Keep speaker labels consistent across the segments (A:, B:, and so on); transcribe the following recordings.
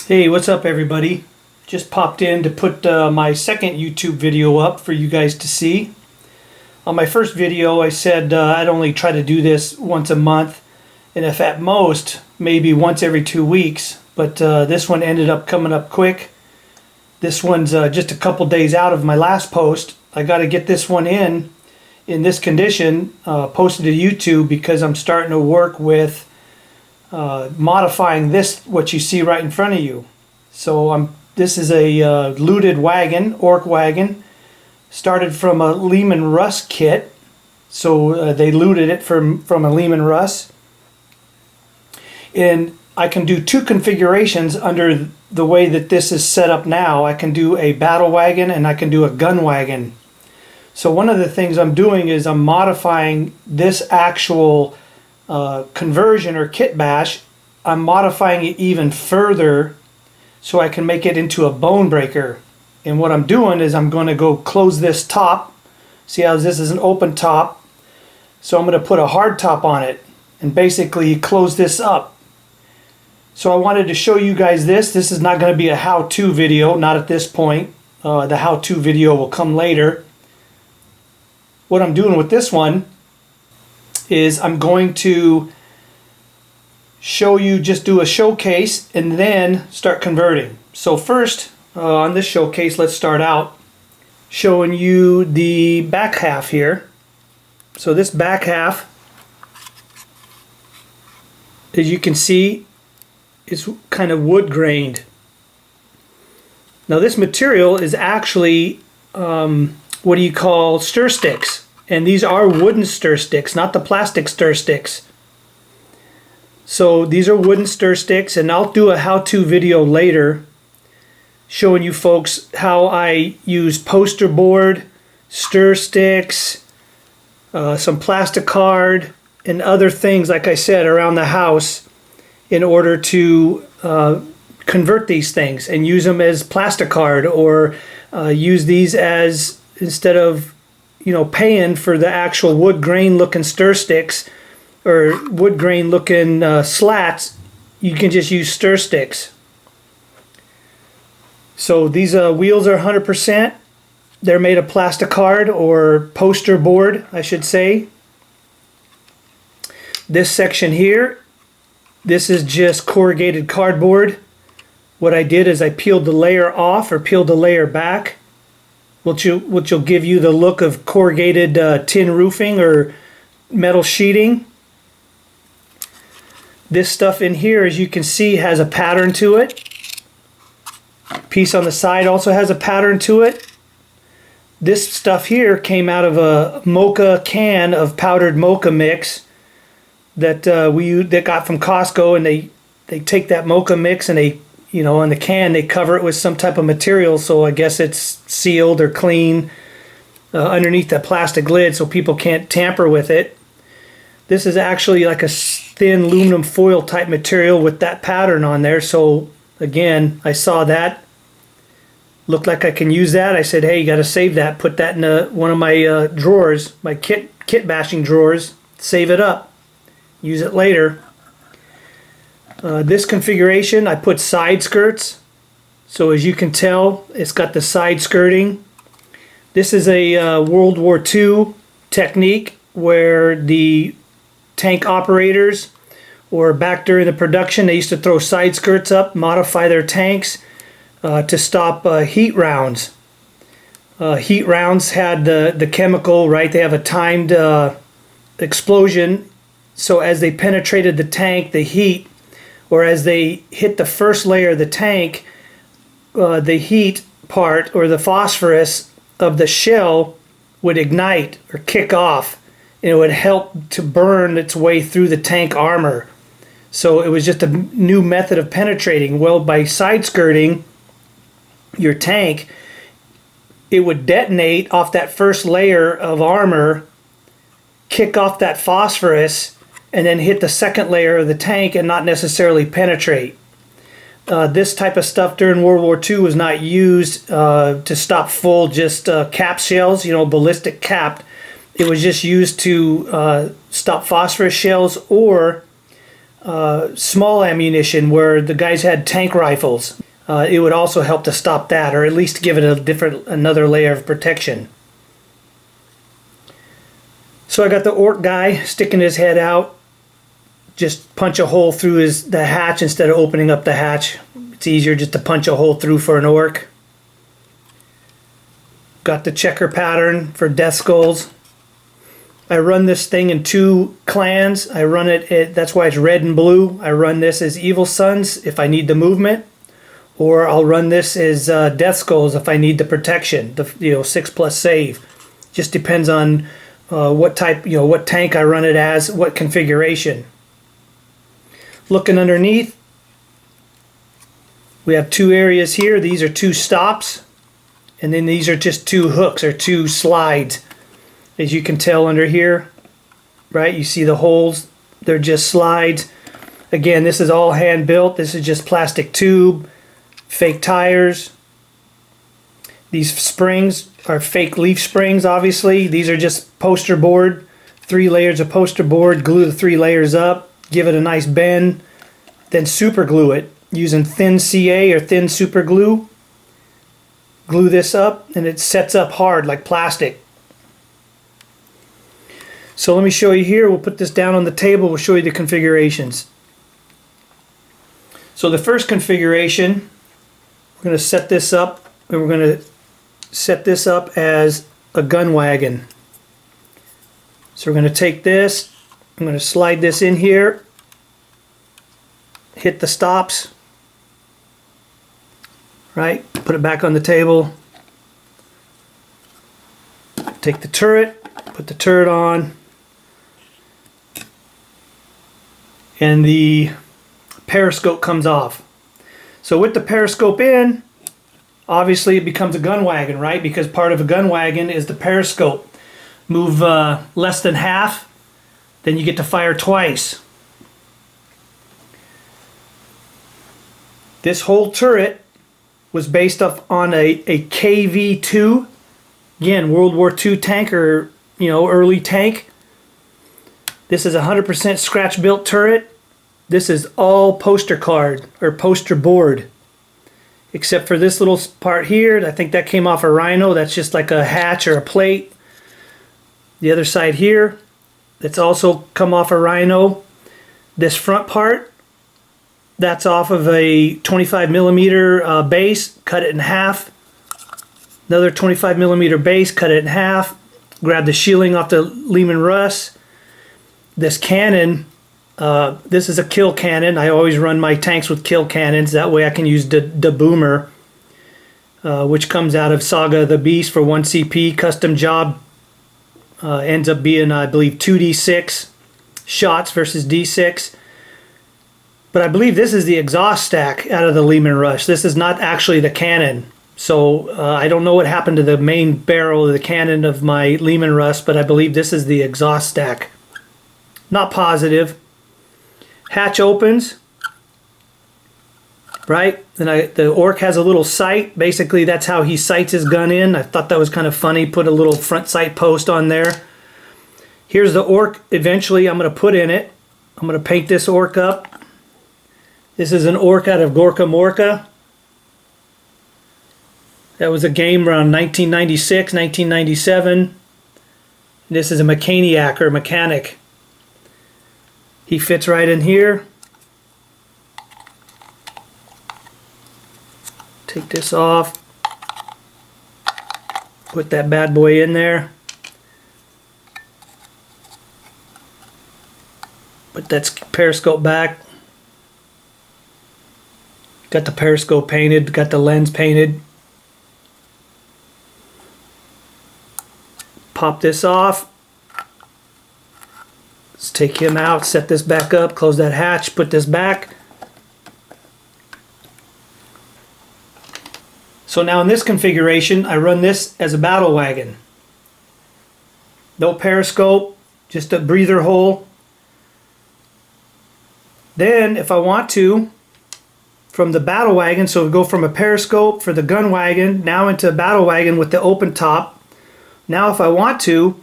A: Hey, what's up everybody? Just popped in to put my second YouTube video up for you guys to see. On my first video I said I'd only try to do this once a month, and if at most maybe once every 2 weeks, but this one ended up coming up quick. This one's just a couple days out of my last post. I got to get this one in this condition, posted to YouTube, because I'm starting to work with modifying this, what you see right in front of you. So this is a looted wagon, Ork wagon. Started from a Lehman Russ kit, so they looted it from a Lehman Russ. And I can do two configurations under the way that this is set up now. I can do a battle wagon and I can do a gun wagon. So one of the things I'm doing is I'm modifying this actual conversion or kit bash. I'm modifying it even further so I can make it into a bone breaker. And what I'm doing is I'm going to go close this top. See how this is an open top? So I'm going to put a hard top on it and basically close this up. So I wanted to show you guys this. This is not going to be a how-to video, not at this point. The how-to video will come later. What I'm doing with this one is I'm going to show you, just do a showcase and then start converting. So first, on this showcase, let's start out showing you the back half here. So this back half, as you can see, is kind of wood grained. Now this material is actually what do you call stir sticks, and these are wooden stir sticks, not the plastic stir sticks. So these are wooden stir sticks, and I'll do a how-to video later showing you folks how I use poster board, stir sticks, some plastic card, and other things, like I said, around the house in order to convert these things and use them as plastic card, or use these as, instead of paying for the actual wood grain looking stir sticks or wood grain looking slats, you can just use stir sticks. So these wheels are 100%. They're made of plastic card or poster board, I should say. This section here, this is just corrugated cardboard. What I did is I peeled the layer off, or peeled the layer back, which will give you the look of corrugated tin roofing or metal sheeting. This stuff in here, as you can see, has a pattern to it. Piece on the side also has a pattern to it. This stuff here came out of a mocha can of powdered mocha mix that that got from Costco, and they take that mocha mix and they, in the can, they cover it with some type of material, so I guess it's sealed or clean underneath that plastic lid so people can't tamper with it. This is actually like a thin aluminum foil type material with that pattern on there. So again, I saw that, looked like I can use that. I said, hey, you got to save that, put that in one of my drawers, my kit bashing drawers, save it up, use it later. This configuration, I put side skirts. So as you can tell, it's got the side skirting. This is a World War II technique where the tank operators, or back during the production, they used to throw side skirts up, modify their tanks to stop heat rounds. Heat rounds had the chemical, right? They have a timed explosion. So as they penetrated the tank, the heat, or as they hit the first layer of the tank, the heat part, or the phosphorus of the shell, would ignite or kick off, and it would help to burn its way through the tank armor. So it was just a new method of penetrating. Well, by side skirting your tank, it would detonate off that first layer of armor, kick off that phosphorus, and then hit the second layer of the tank and not necessarily penetrate. This type of stuff during World War II was not used to stop full just cap shells, ballistic capped. It was just used to stop phosphorus shells, or small ammunition where the guys had tank rifles. It would also help to stop that, or at least give it another layer of protection. So I got the Ork guy sticking his head out. Just punch a hole through the hatch instead of opening up the hatch. It's easier just to punch a hole through for an Ork. Got the checker pattern for death skulls. I run this thing in 2 clans. I run it, that's why it's red and blue. I run this as Evil Sons if I need the movement, or I'll run this as Death Skulls if I need the protection, the 6+ save. Just depends on what type, what tank I run it as, what configuration. Looking underneath, we have 2 areas here. These are 2 stops, and then these are just 2 hooks or 2 slides. As you can tell under here, right, you see the holes, they're just slides. Again, this is all hand built. This is just plastic tube, fake tires. These springs are fake leaf springs, obviously. These are just poster board, 3 layers of poster board. Glue the 3 layers up, give it a nice bend, then super glue it using thin CA or thin super glue. Glue this up and it sets up hard like plastic. So let me show you here. We'll put this down on the table. We'll show you the configurations. So the first configuration, we're going to set this up, and we're going to set this up as a gun wagon. So we're going to take this, I'm going to slide this in here, hit the stops, right, put it back on the table, take the turret, put the turret on, and the periscope comes off. So with the periscope in, obviously it becomes a gun wagon, right? Because part of a gun wagon is the periscope. Move less than half, then you get to fire twice. This whole turret was based up on a KV-2. Again, World War II tanker, early tank. This is a 100% scratch built turret. This is all poster card or poster board, except for this little part here. I think that came off a Rhino. That's just like a hatch or a plate. The other side here, that's also come off a Rhino. This front part, that's off of a 25mm base. Cut it in half. Another 25mm base. Cut it in half. Grab the shielding off the Lehman Russ. This cannon, this is a kill cannon. I always run my tanks with kill cannons. That way I can use the boomer, which comes out of Saga of the Beast for 1 CP. Custom job ends up being, I believe, 2d6 shots versus d6. But I believe this is the exhaust stack out of the Lehman Rush. This is not actually the cannon. So I don't know what happened to the main barrel of the cannon of my Lehman Rush, but I believe this is the exhaust stack. Not positive. Hatch opens, right? And the Ork has a little sight. Basically, that's how he sights his gun in. I thought that was kind of funny. Put a little front sight post on there. Here's the Ork. Eventually, I'm going to put in it. I'm going to paint this Ork up. This is an Ork out of Gorka Morka. That was a game around 1996, 1997. This is a mechaniac or mechanic. He fits right in here. Take this off. Put that bad boy in there. Put that periscope back. Got the periscope painted, got the lens painted. Pop this off. Let's take him out, set this back up, close that hatch, put this back. So now in this configuration, I run this as a battle wagon. No periscope, just a breather hole. Then, if I want to, from the battle wagon, so we go from a periscope for the gun wagon, now into a battle wagon with the open top. Now if I want to,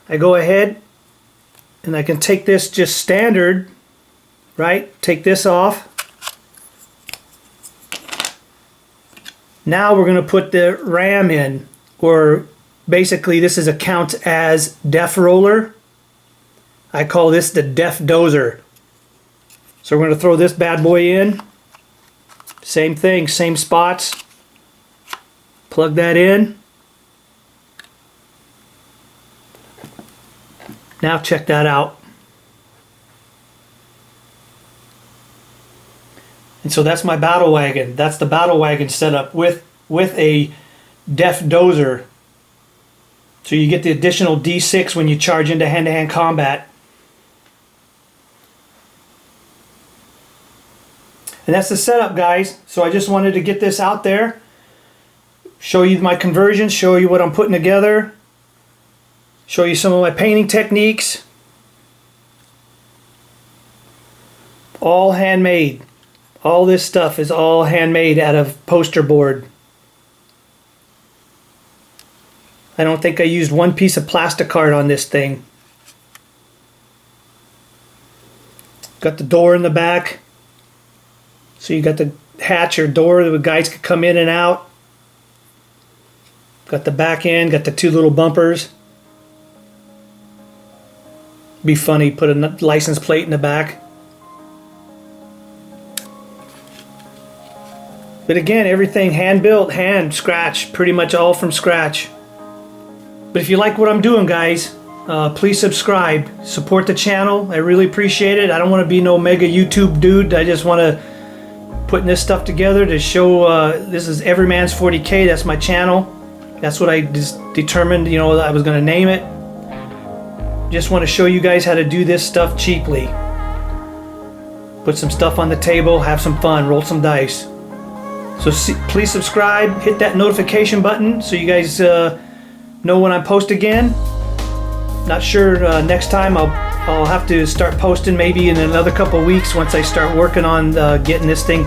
A: I go ahead and I can take this just standard right? Take this off. Now we're going to put the ram in, or basically this is a counts as def roller. I call this the def dozer. So we're going to throw this bad boy in. Same thing, same spots. Plug that in. Now check that out. And so that's my battle wagon. That's the battle wagon setup with a def dozer. So you get the additional D6 when you charge into hand-to-hand combat. And that's the setup, guys. So I just wanted to get this out there, show you my conversions, show you what I'm putting together, show you some of my painting techniques. All handmade. All this stuff is all handmade out of poster board. I don't think I used one piece of plastic card on this thing. Got the door in the back. So you got the hatch or door that the guys could come in and out. Got the back end, got the two little bumpers. Be funny, put a license plate in the back. But again, everything hand built, hand scratch, pretty much all from scratch. But if you like what I'm doing, guys, please subscribe, support the channel. I really appreciate it. I don't want to be no mega YouTube dude. I just want to putting this stuff together to show this is Everyman's 40K. That's my channel. That's what I just determined, you know, I was going to name it. Just want to show you guys how to do this stuff cheaply. Put some stuff on the table, have some fun, roll some dice. So please subscribe, hit that notification button so you guys know when I post again. Not sure next time I'll have to start posting maybe in another couple weeks once I start working on getting this thing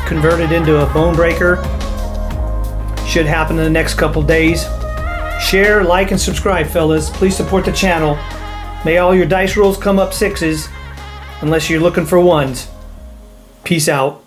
A: converted into a bone breaker. Should happen in the next couple days. Share, like, and subscribe, fellas. Please support the channel. May all your dice rolls come up 6s unless you're looking for 1s. Peace out.